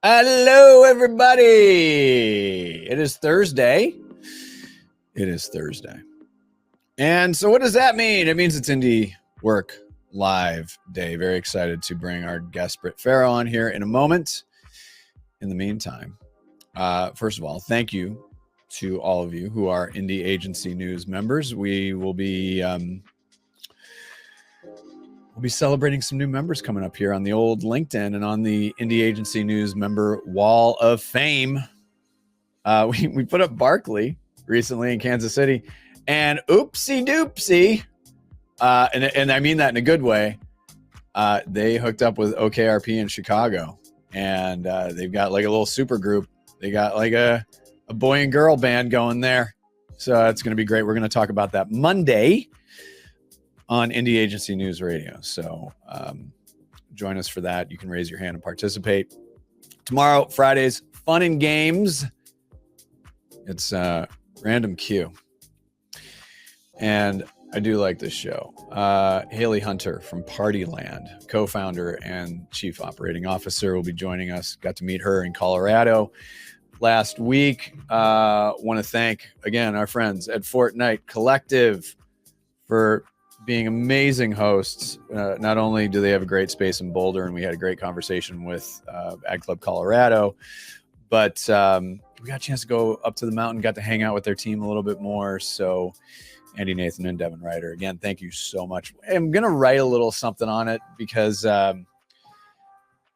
Hello, everybody. It is Thursday. And so what does that mean? It means it's Indie Work Live Day. Very excited to bring our guest, Britt Fero, on here in a moment. In the meantime, first of all, thank you to all of you who are Indie Agency News members. We will be... We'll be celebrating some new members coming up here on the old LinkedIn and on the Indie Agency News member wall of fame. We put up Barkley recently in Kansas City, and oopsie doopsie, and I mean that in a good way. They hooked up with OKRP in Chicago, and they've got like a little super group. They got like a boy and girl band going there. So it's going to be great. We're going to talk about that Monday on Indie Agency News Radio. So join us for that. You can raise your hand and participate. Tomorrow, Fridays, fun and games. It's Random Q. And I do like this show. Haley Hunter from Partyland, co-founder and chief operating officer, will be joining us. Got to meet her in Colorado last week. Want to thank, again, our friends at Fortnite Collective for being amazing hosts. Not only do they have a great space in Boulder, and we had a great conversation with Ag Club Colorado, but we got a chance to go up to the mountain, got to hang out with their team a little bit more. So Andy Nathan and Devin Ryder, again, thank you so much. I'm going to write a little something on it because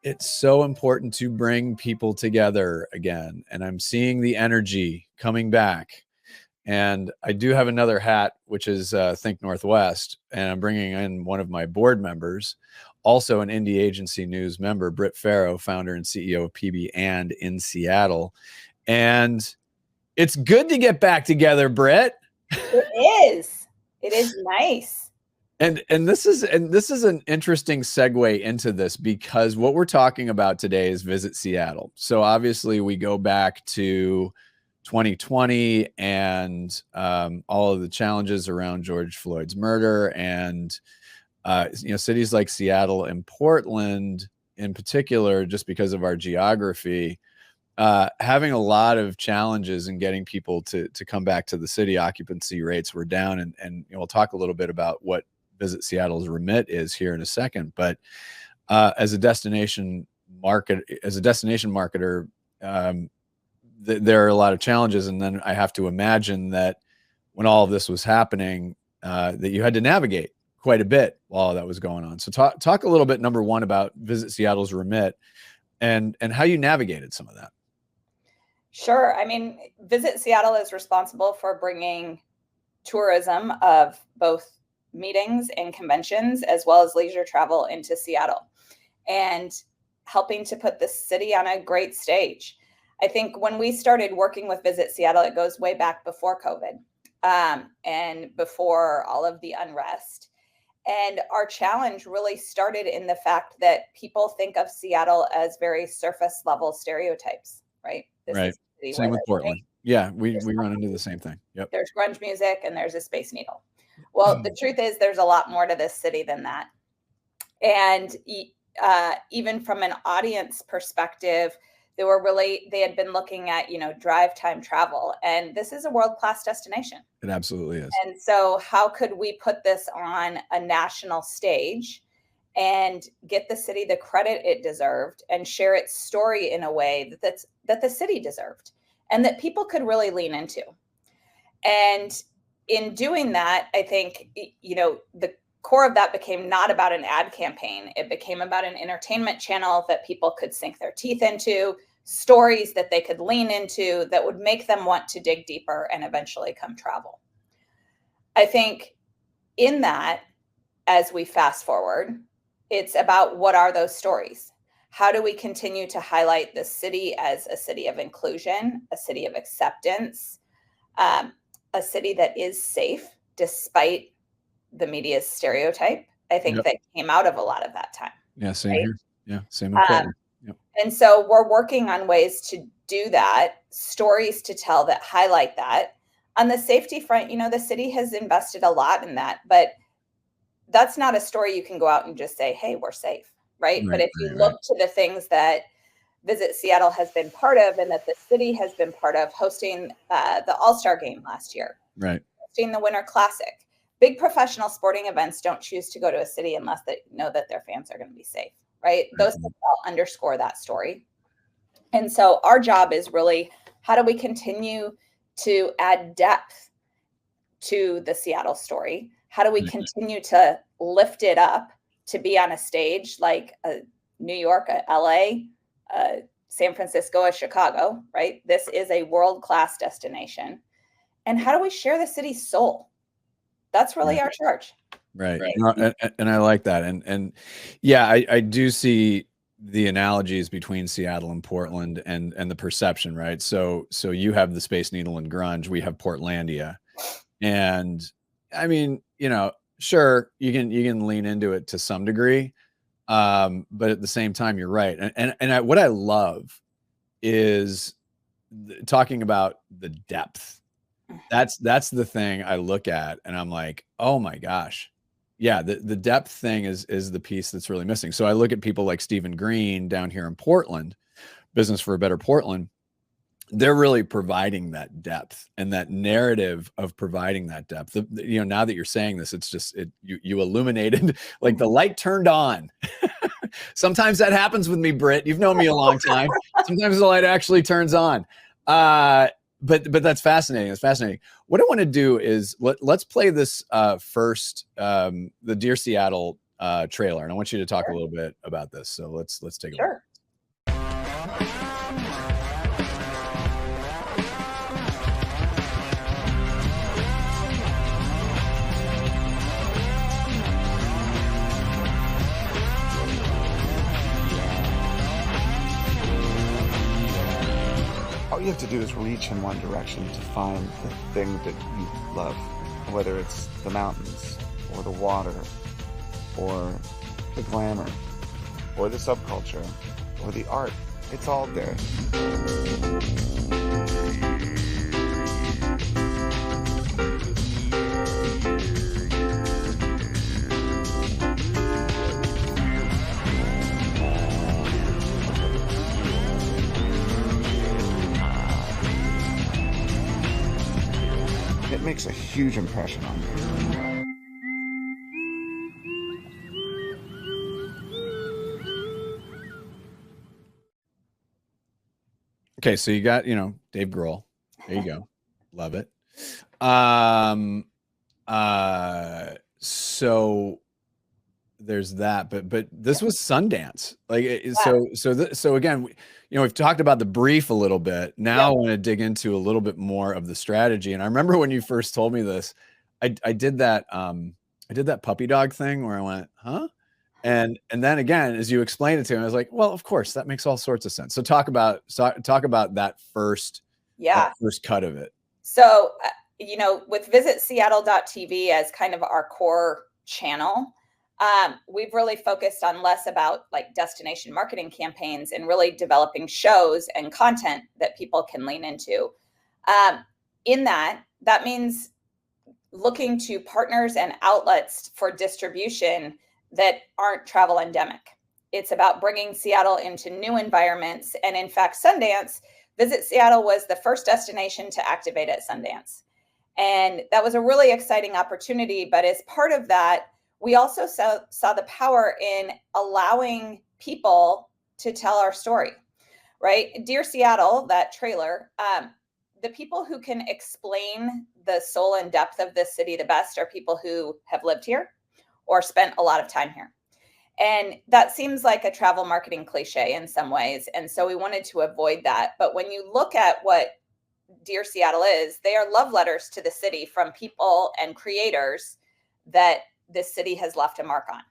it's so important to bring people together again. And I'm seeing the energy coming back. And I do have another hat, which is Think Northwest, and I'm bringing in one of my board members, also an Indie Agency News member, Britt Fero, founder and CEO of PB&amp in Seattle. And it's good to get back together, Britt. It is. It is nice. And this is an interesting segue into this, because what we're talking about today is Visit Seattle. So obviously we go back to 2020 and all of the challenges around George Floyd's murder, and cities like Seattle and Portland in particular, just because of our geography, having a lot of challenges in getting people to come back to the city. Occupancy rates were down, and we'll talk a little bit about what Visit Seattle's remit is here in a second. But as a destination marketer, there are a lot of challenges. And then I have to imagine that when all of this was happening, that you had to navigate quite a bit while that was going on. So talk a little bit, number one, about Visit Seattle's remit and how you navigated some of that. Sure. I mean, Visit Seattle is responsible for bringing tourism of both meetings and conventions, as well as leisure travel, into Seattle, and helping to put the city on a great stage. I think when we started working with Visit Seattle, it goes way back before COVID and before all of the unrest. And our challenge really started in the fact that people think of Seattle as very surface level stereotypes, right? Right. Same with Portland. Yeah, we run into the same thing. Yep. There's grunge music and there's a Space Needle. Well, the truth is there's a lot more to this city than that. And even from an audience perspective, they had been looking at, drive time travel, and this is a world-class destination. It absolutely is. And so how could we put this on a national stage and get the city the credit it deserved and share its story in a way that the city deserved and that people could really lean into? And in doing that, I think, the core of that became not about an ad campaign. It became about an entertainment channel that people could sink their teeth into, stories that they could lean into that would make them want to dig deeper and eventually come travel. I think in that, as we fast forward, it's about what are those stories? How do we continue to highlight the city as a city of inclusion, a city of acceptance, a city that is safe despite the media's stereotype? I think that came out of a lot of that time. Yeah, same here. Yeah, same in Portland. Yep. And so we're working on ways to do that, stories to tell that highlight that. On the safety front, the city has invested a lot in that, but that's not a story you can go out and just say, hey, we're safe, right? But if you look to the things that Visit Seattle has been part of, and that the city has been part of, hosting the All-Star Game last year, Right. hosting the Winter Classic. Big professional sporting events don't choose to go to a city unless they know that their fans are going to be safe, right? Those things all underscore that story. And so our job is really, how do we continue to add depth to the Seattle story? How do we continue to lift it up to be on a stage like New York, LA, San Francisco, Chicago, right? This is a world-class destination. And how do we share the city's soul? That's really our charge. Right. And I like that. And yeah, I do see the analogies between Seattle and Portland and the perception, right? So you have the Space Needle and grunge, we have Portlandia. And I mean, sure, you can lean into it to some degree. But at the same time, you're right. And what I love is talking about the depth. That's the thing I look at and I'm like, oh my gosh. Yeah, the depth thing is the piece that's really missing. So I look at people like Stephen Green down here in Portland, Business for a Better Portland. They're really providing that depth and that narrative of providing that depth. Now that you're saying this, it's just you illuminated, like the light turned on. Sometimes that happens with me, Britt. You've known me a long time. Sometimes the light actually turns on. But that's fascinating. It's fascinating. What I want to do is let's play this first, the Dear Seattle trailer, and I want you to talk a little bit about this. So let's take a look. All you have to do is reach in one direction to find the thing that you love, whether it's the mountains, or the water, or the glamour, or the subculture, or the art. It's all there. It makes a huge impression on me. Okay, so you got, Dave Grohl. There you go. Love it. So there's that, but this was Sundance. So again, we've talked about the brief a little bit. Now I want to dig into a little bit more of the strategy. And I remember when you first told me this, I did that puppy dog thing where I went, huh? And then again, as you explained it to me, I was like, well, of course, that makes all sorts of sense. So talk about that first cut of it. So, with visitseattle.tv as kind of our core channel, we've really focused on less about like destination marketing campaigns and really developing shows and content that people can lean into. In that means looking to partners and outlets for distribution that aren't travel endemic. It's about bringing Seattle into new environments. And in fact, Sundance, Visit Seattle was the first destination to activate at Sundance. And that was a really exciting opportunity. But as part of that, we also saw the power in allowing people to tell our story, right? Dear Seattle, that trailer, the people who can explain the soul and depth of this city the best are people who have lived here or spent a lot of time here. And that seems like a travel marketing cliche in some ways. And so we wanted to avoid that. But when you look at what Dear Seattle is, they are love letters to the city from people and creators that this city has left a mark on.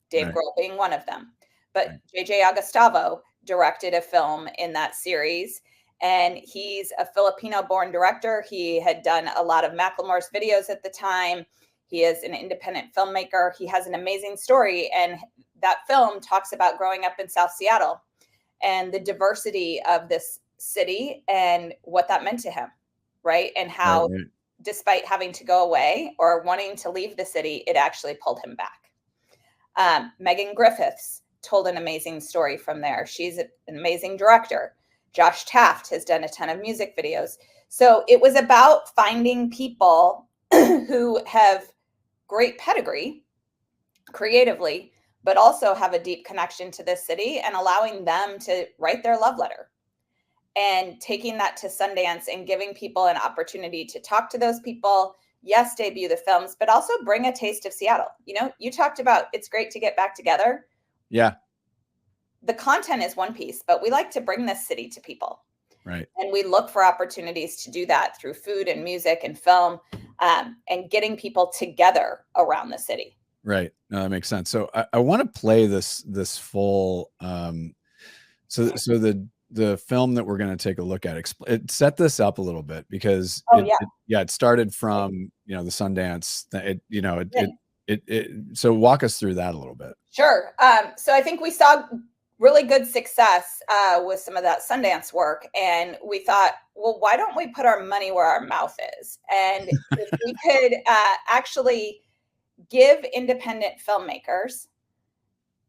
Dave Grohl being one of them. But JJ Agustavo directed a film in that series. And he's a Filipino-born director. He had done a lot of Macklemore's videos at the time. He is an independent filmmaker. He has an amazing story. And that film talks about growing up in South Seattle and the diversity of this city and what that meant to him, right? And how, despite having to go away or wanting to leave the city, it actually pulled him back. Megan Griffiths told an amazing story from there. She's an amazing director. Josh Taft has done a ton of music videos. So it was about finding people who have great pedigree creatively, but also have a deep connection to this city, and allowing them to write their love letter and taking that to Sundance and giving people an opportunity to talk to those people. Yes, debut the films, but also bring a taste of Seattle. You know, you talked about it's great to get back together. Yeah. The content is one piece, but we like to bring this city to people. Right. And we look for opportunities to do that through food and music and film, and getting people together around the city. Right. No, that makes sense. So I want to play this full. So the film that we're going to take a look at, it set this up a little bit, because it started from, you know, the Sundance. So walk us through that a little bit. Sure. So I think we saw really good success with some of that Sundance work, and we thought, well, why don't we put our money where our mouth is? And if we could actually give independent filmmakers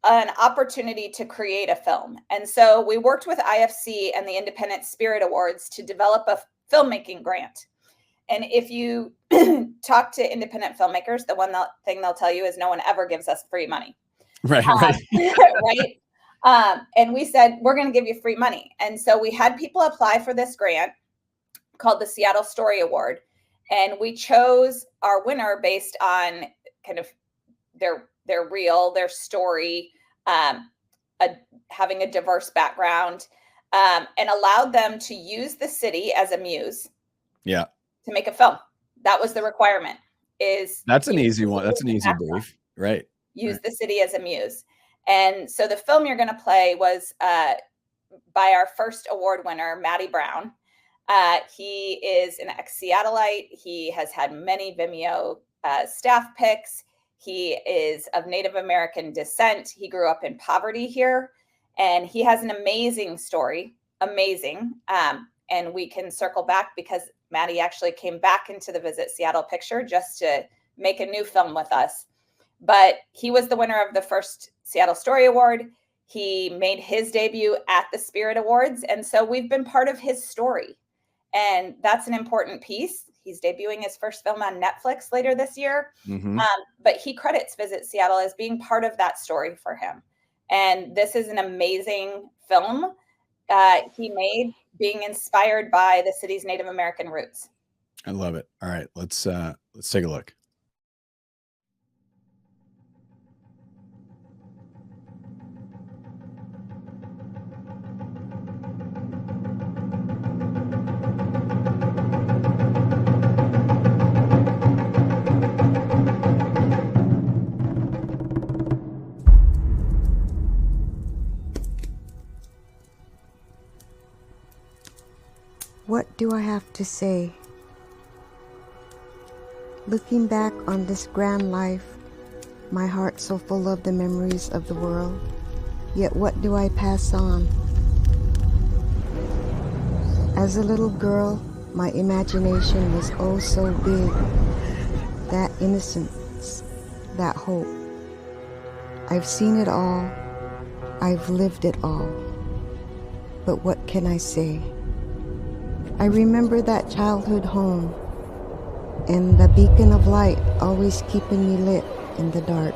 an opportunity to create a film. And so we worked with IFC and the Independent Spirit Awards to develop a filmmaking grant. And if you talk to independent filmmakers, the one thing they'll tell you is no one ever gives us free money. Right. Right. And we said, we're going to give you free money. And so we had people apply for this grant called the Seattle Story Award. And we chose our winner based on kind of their story, having a diverse background, and allowed them to use the city as a muse. Yeah. To make a film. That was the requirement. That's an easy one. That's an easy brief. Right. Use the city as a muse. And so the film you're going to play was by our first award winner, Matty Brown. He is an ex-Seattleite. He has had many Vimeo staff picks. He is of Native American descent. He grew up in poverty here, and he has an amazing story. Amazing. And we can circle back because Matty actually came back into the Visit Seattle picture just to make a new film with us. But he was the winner of the first Seattle Story Award. He made his debut at the Spirit Awards. And so we've been part of his story. And that's an important piece. He's debuting his first film on Netflix later this year. Mm-hmm. But he credits Visit Seattle as being part of that story for him. And this is an amazing film he made, being inspired by the city's Native American roots. I love it. All right, let's take a look. What do I have to say? Looking back on this grand life, my heart so full of the memories of the world, yet what do I pass on? As a little girl, my imagination was oh so big. That innocence, that hope. I've seen it all, I've lived it all. But what can I say? I remember that childhood home and the beacon of light always keeping me lit in the dark.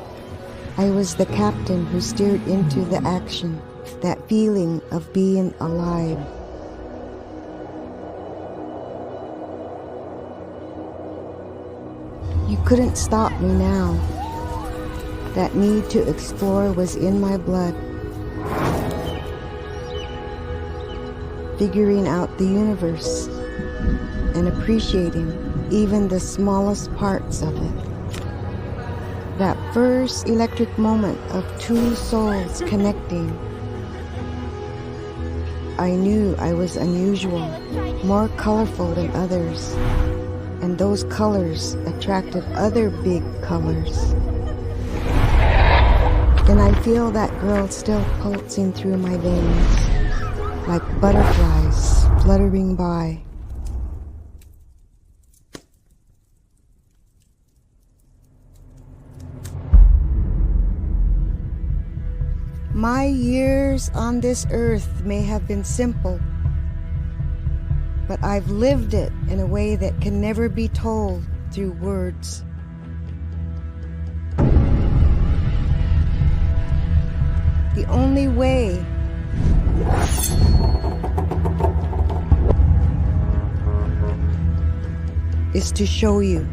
I was the captain who steered into the action, that feeling of being alive. You couldn't stop me now. That need to explore was in my blood. Figuring out the universe and appreciating even the smallest parts of it. That first electric moment of two souls connecting. I knew I was unusual, more colorful than others, and those colors attracted other big colors. And I feel that girl still pulsing through my veins, like butterflies fluttering by. My years on this earth may have been simple, but I've lived it in a way that can never be told through words. The only way is to show you.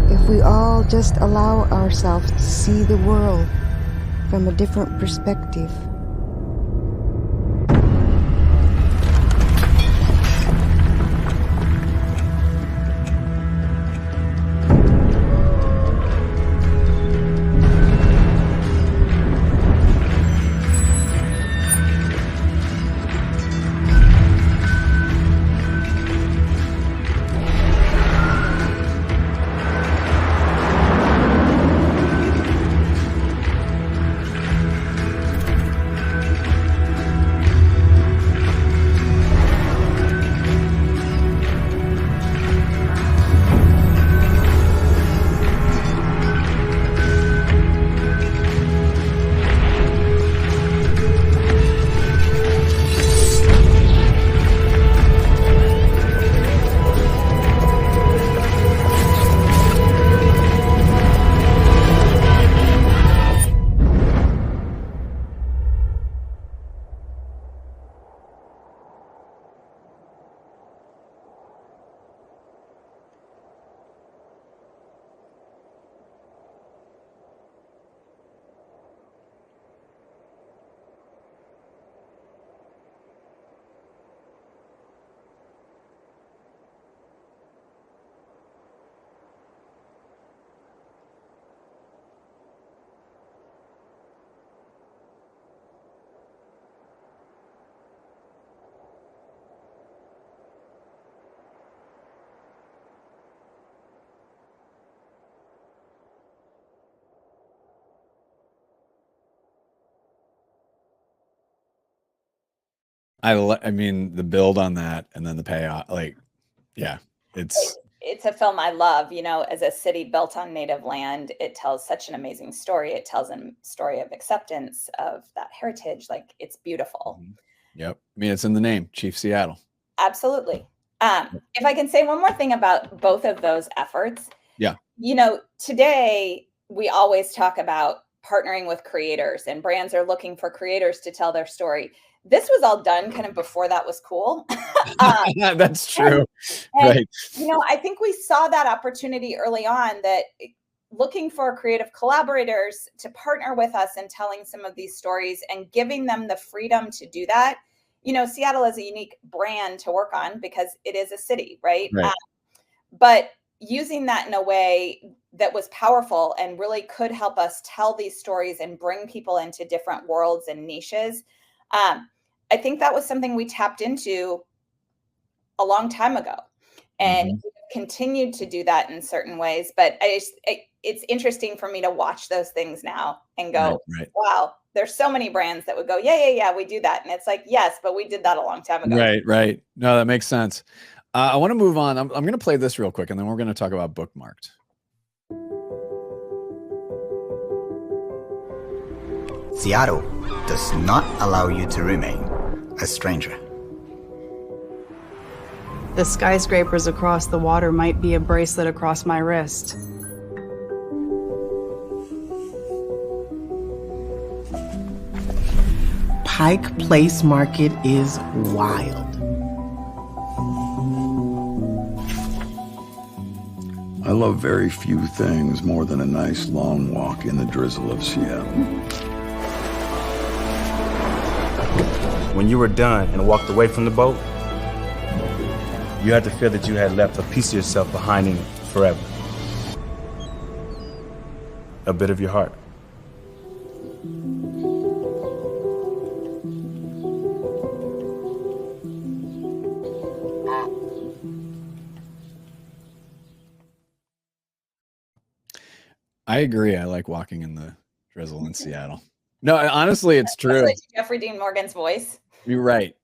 If we all just allow ourselves to see the world from a different perspective. I mean, the build on that and then the payoff, like, yeah, It's a film I love. You know, as a city built on native land, it tells such an amazing story. It tells a story of acceptance of that heritage. Like, it's beautiful. Yep. I mean, it's in the name, Chief Seattle. Absolutely. If I can say one more thing about both of those efforts. Yeah. You know, today we always talk about partnering with creators, and brands are looking for creators to tell their story. This was all done kind of before that was cool. That's true. And, Right. you know, I think we saw that opportunity early on, that looking for creative collaborators to partner with us in telling some of these stories and giving them the freedom to do that. You know, Seattle is a unique brand to work on because it is a city, right? Right. But using that in a way that was powerful and really could help us tell these stories and bring people into different worlds and niches. I think that was something we tapped into a long time ago, and we've continued to do that in certain ways. But it's interesting for me to watch those things now and go, Right. wow, there's so many brands that would go, yeah, we do that. And it's like, yes, but we did that a long time ago. Right. No, that makes sense. I want to move on. I'm going to play this real quick, and then we're going to talk about Bookmarked. Seattle does not allow you to remain a stranger. The skyscrapers across the water might be a bracelet across my wrist. Pike Place Market is wild. I love very few things more than a nice long walk in the drizzle of Seattle. When you were done and walked away from the boat, you had to feel that you had left a piece of yourself behind in it forever. A bit of your heart. I agree. I like walking in the drizzle in Seattle. No, honestly, it's true. Jeffrey Dean Morgan's voice. You're right.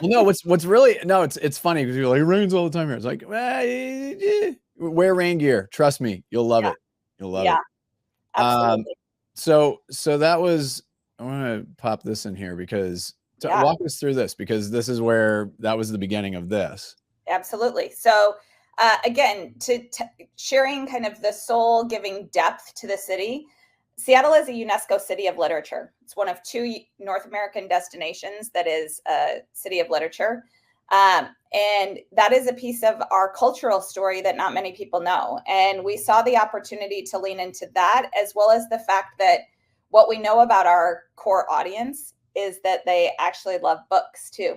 Well, no, what's really, no, it's funny because you're like, it rains all the time here. It's like, wear rain gear. Trust me, you'll love it. You'll love it. Absolutely. So that was, I want to pop this in here because walk us through this, because this is where that was the beginning of this. Absolutely. So again, sharing kind of the soul, giving depth to the city. Seattle is a UNESCO City of Literature. It's one of 2 North American destinations that is a city of literature. And that is a piece of our cultural story that not many people know. And we saw the opportunity to lean into that, as well as the fact that what we know about our core audience is that they actually love books too.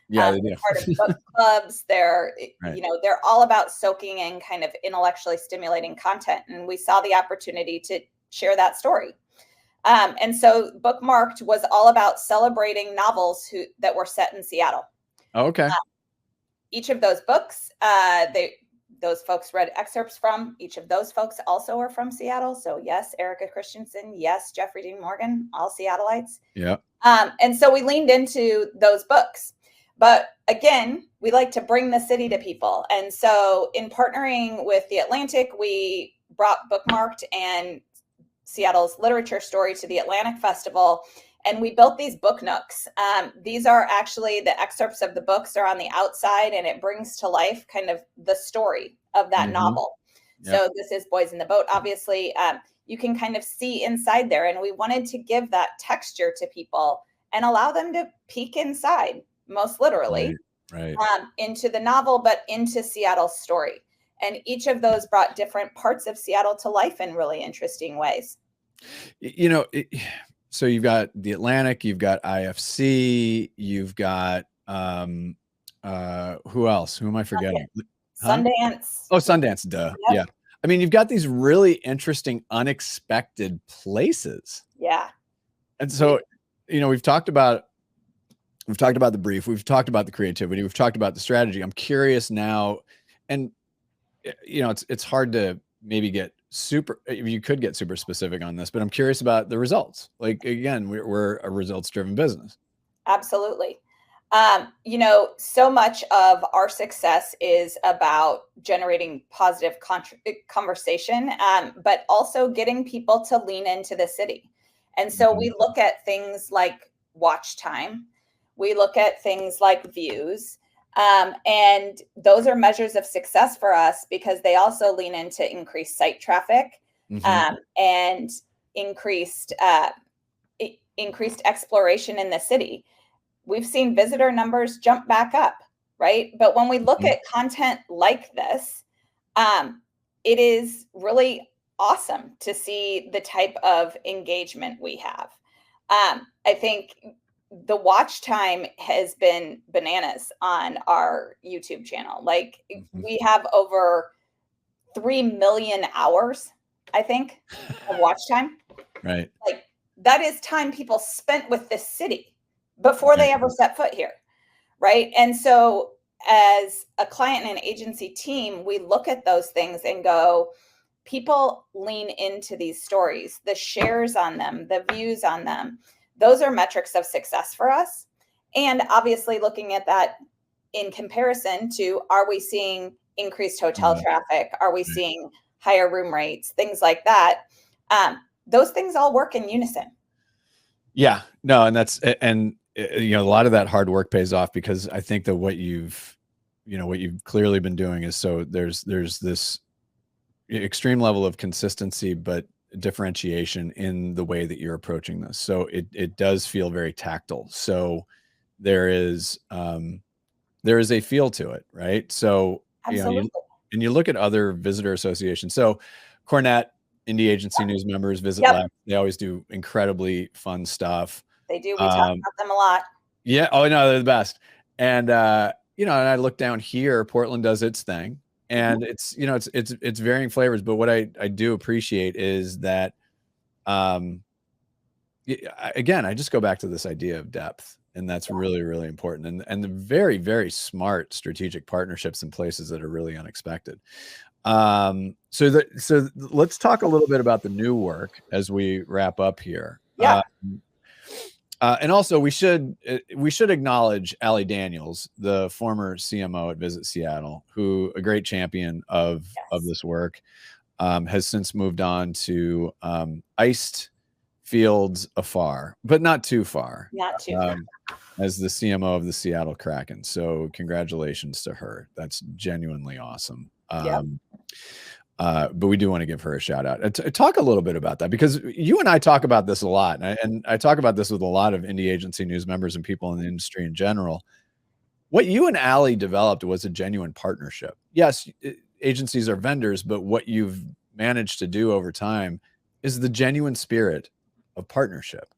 Yeah, they do. Part of book clubs. They're, right. They're all about soaking in kind of intellectually stimulating content. And we saw the opportunity to share that story. And so Bookmarked was all about celebrating novels that were set in Seattle. Oh, okay. Each of those books, those folks read excerpts from. Each of those folks also are from Seattle. So yes, Erica Christensen. Yes, Jeffrey Dean Morgan, all Seattleites. Yeah. And so we leaned into those books. But again, we like to bring the city to people. And so in partnering with The Atlantic, we brought Bookmarked and Seattle's literature story to the Atlantic Festival. And we built these book nooks. These are actually the excerpts of the books are on the outside, and it brings to life kind of the story of that novel. Yep. So this is Boys in the Boat, obviously. You can kind of see inside there. And we wanted to give that texture to people and allow them to peek inside, most literally, right. Into the novel, but into Seattle's story. And each of those brought different parts of Seattle to life in really interesting ways. So you've got The Atlantic, you've got IFC, you've got who else? Who am I forgetting? Sundance. Oh, Sundance, duh. Yep. Yeah. I mean, you've got these really interesting, unexpected places. Yeah. And so, we've talked about the brief, we've talked about the creativity, we've talked about the strategy. I'm curious now, and it's hard to maybe you could get super specific on this, but I'm curious about the results. Like, again, we're a results driven business. Absolutely. So much of our success is about generating positive conversation, but also getting people to lean into the city. And so we look at things like watch time. We look at things like views. And those are measures of success for us because they also lean into increased site traffic, and increased exploration in the city. We've seen visitor numbers jump back up, right? But when we look at content like this, it is really awesome to see the type of engagement we have. I think the watch time has been bananas on our YouTube channel. Like we have over 3 million hours, I think, of watch time. Right. Like that is time people spent with this city before they ever set foot here. Right. And so as a client and agency team, we look at those things and go, people lean into these stories, the shares on them, the views on them. Those are metrics of success for us. And obviously looking at that in comparison to, are we seeing increased hotel traffic? Are we seeing higher room rates? Things like that. Those things all work in unison. Yeah, no. And a lot of that hard work pays off, because I think that what you've clearly been doing is, so there's this extreme level of consistency, but differentiation in the way that you're approaching this. So it does feel very tactile. So there is a feel to it, right? So you look at other visitor associations. So Cornet, indie agency news members, Visit Lab, they always do incredibly fun stuff. They do. We talk about them a lot. Yeah. Oh no, they're the best. And and I look down here, Portland does its thing. And it's varying flavors, but what I do appreciate is that, again, I just go back to this idea of depth, and that's really, really important, and the very, very smart strategic partnerships in places that are really unexpected. So let's talk a little bit about the new work as we wrap up here. Yeah. And also, we should acknowledge Allie Daniels, the former CMO at Visit Seattle, who a great champion of this work, has since moved on to iced fields afar, but not too far. Not too far. As the CMO of the Seattle Kraken. So congratulations to her. That's genuinely awesome. But we do want to give her a shout out. Talk a little bit about that, because you and I talk about this a lot. And I talk about this with a lot of indie agency news members and people in the industry in general. What you and Allie developed was a genuine partnership. Yes, agencies are vendors, but what you've managed to do over time is the genuine spirit of partnership.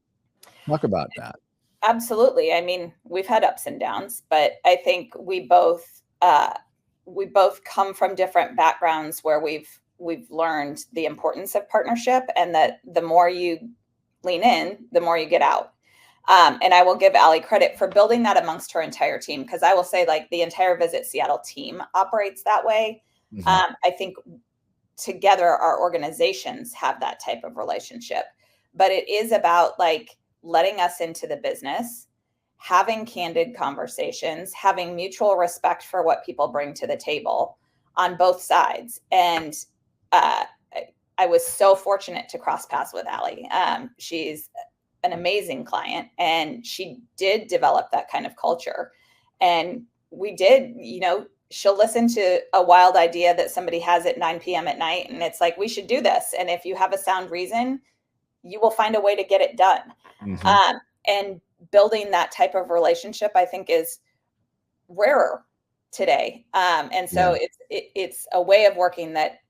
Talk about that. Absolutely. I mean, we've had ups and downs, but I think we both come from different backgrounds where we've learned the importance of partnership, and that the more you lean in, the more you get out. And I will give Allie credit for building that amongst her entire team, because I will say, like, the entire Visit Seattle team operates that way. Mm-hmm. I think together our organizations have that type of relationship, but it is about like letting us into the business, having candid conversations, having mutual respect for what people bring to the table on both sides. And I was so fortunate to cross paths with Allie. She's an amazing client, and she did develop that kind of culture. And we did, she'll listen to a wild idea that somebody has at 9 p.m. at night, and it's like, we should do this. And if you have a sound reason, you will find a way to get it done. Mm-hmm. And building that type of relationship, I think, is rarer today. And so it's a way of working that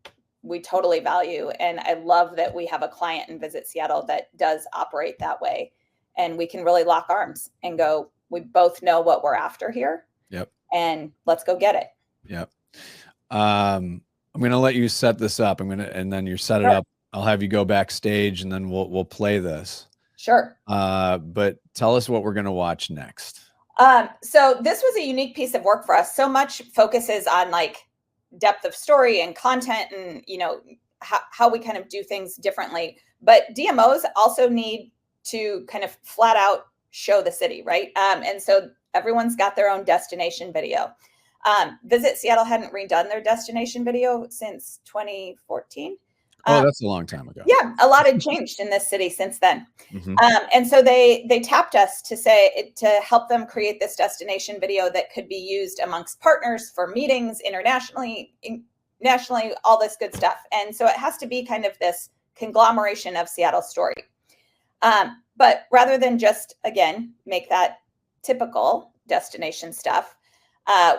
we totally value. And I love that we have a client in Visit Seattle that does operate that way. And we can really lock arms and go, we both know what we're after here. Yep. And let's go get it. Yep. I'm going to let you set this up. And then you set it up. I'll have you go backstage, and then we'll play this. Sure. But tell us what we're going to watch next. So this was a unique piece of work for us. So much focuses on like depth of story and content, and how we kind of do things differently. But DMOs also need to kind of flat out show the city, right? And so everyone's got their own destination video. Visit Seattle hadn't redone their destination video since 2014. Oh, that's a long time ago. Yeah, a lot had changed in this city since then. Mm-hmm. And so they tapped us to help them create this destination video that could be used amongst partners for meetings internationally, nationally, all this good stuff. And so it has to be kind of this conglomeration of Seattle's story. But rather than just, again, make that typical destination stuff,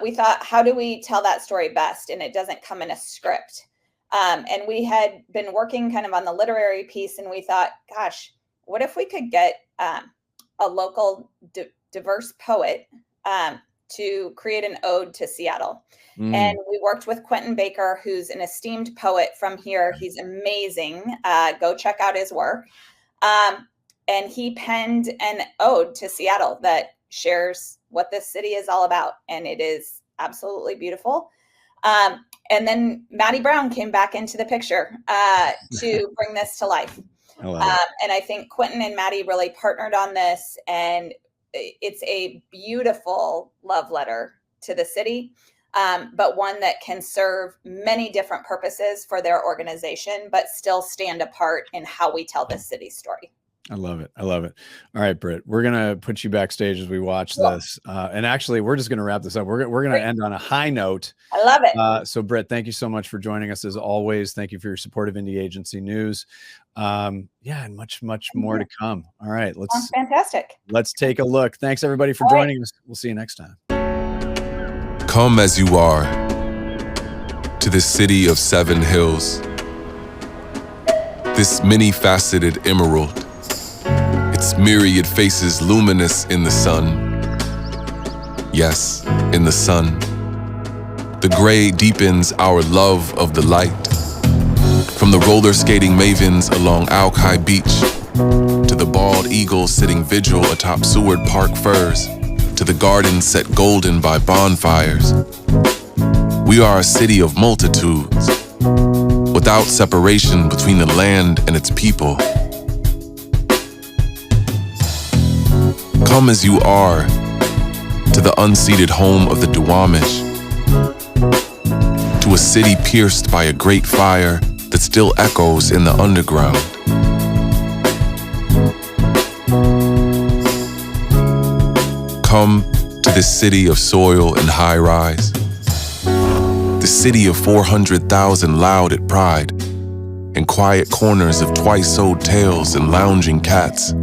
we thought, how do we tell that story best? And it doesn't come in a script. And we had been working kind of on the literary piece, and we thought, gosh, what if we could get a local diverse poet to create an ode to Seattle? And we worked with Quentin Baker, who's an esteemed poet from here. He's amazing. Go check out his work. And he penned an ode to Seattle that shares what this city is all about. And it is absolutely beautiful. And then Maddie Brown came back into the picture to bring this to life. And I think Quentin and Maddie really partnered on this, and it's a beautiful love letter to the city, but one that can serve many different purposes for their organization, but still stand apart in how we tell this city's story. I love it. I love it. All right, Britt, we're going to put you backstage as we watch this. And actually, we're just going to wrap this up. We're going to end on a high note. I love it. So, Britt, thank you so much for joining us as always. Thank you for your support of Indie Agency News. And much more to come. All right. Sounds fantastic. Let's take a look. Thanks, everybody, for joining us. We'll see you next time. Come as you are to the city of 7 hills. This many-faceted emerald. Its myriad faces luminous in the sun. Yes, in the sun. The gray deepens our love of the light. From the roller skating mavens along Alki Beach, to the bald eagle sitting vigil atop Seward Park firs, to the gardens set golden by bonfires. We are a city of multitudes, without separation between the land and its people. Come as you are to the unceded home of the Duwamish, to a city pierced by a great fire that still echoes in the underground. Come to this city of soil and high-rise, the city of 400,000 loud at pride, and quiet corners of twice-sold tails and lounging cats.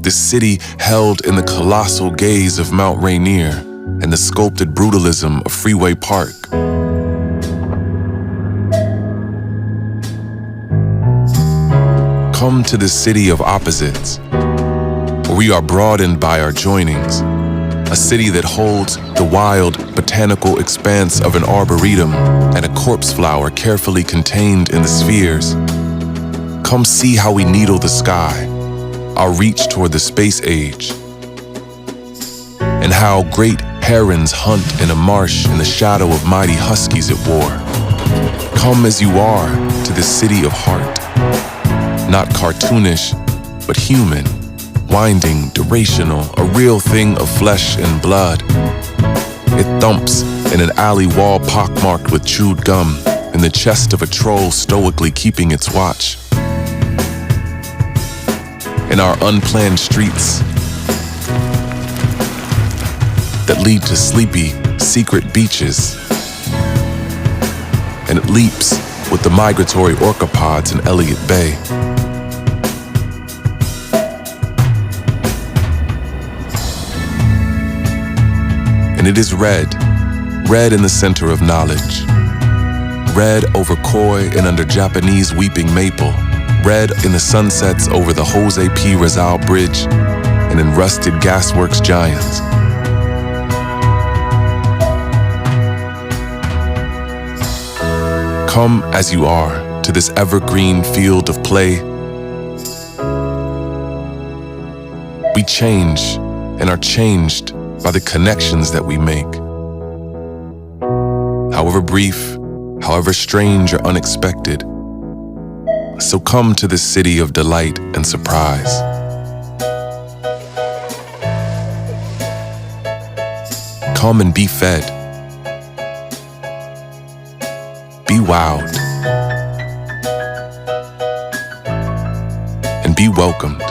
This city held in the colossal gaze of Mount Rainier and the sculpted brutalism of Freeway Park. Come to the city of opposites, where we are broadened by our joinings, a city that holds the wild botanical expanse of an arboretum and a corpse flower carefully contained in the spheres. Come see how we needle the sky, our reach toward the space age, and how great herons hunt in a marsh in the shadow of mighty huskies at war. Come as you are to the city of heart, not cartoonish, but human, winding, durational, a real thing of flesh and blood. It thumps in an alley wall pockmarked with chewed gum, in the chest of a troll stoically keeping its watch. In our unplanned streets that lead to sleepy, secret beaches. And it leaps with the migratory orcapods in Elliott Bay. And it is red in the center of knowledge. Red over koi and under Japanese weeping maple. Red in the sunsets over the Jose P. Rizal Bridge and in rusted gasworks giants. Come as you are to this evergreen field of play. We change and are changed by the connections that we make. However brief, however strange or unexpected. So come to this city of delight and surprise. Come and be fed. Be wowed. And be welcomed.